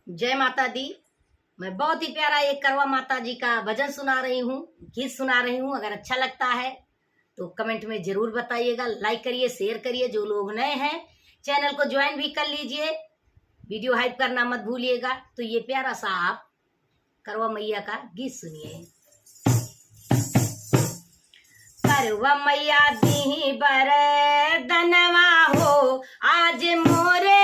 जय माता दी। मैं बहुत ही प्यारा एक करवा माता जी का भजन सुना रही हूँ, गीत सुना रही हूँ। अगर अच्छा लगता है तो कमेंट में जरूर बताइएगा, लाइक करिए, शेयर करिए। जो लोग नए हैं चैनल को ज्वाइन भी कर लीजिए, वीडियो हाइप करना मत भूलिएगा। तो ये प्यारा सा आप करवा मैया का गीत सुनिए। करवा मैया दी बर दनवा हो, आज मोरे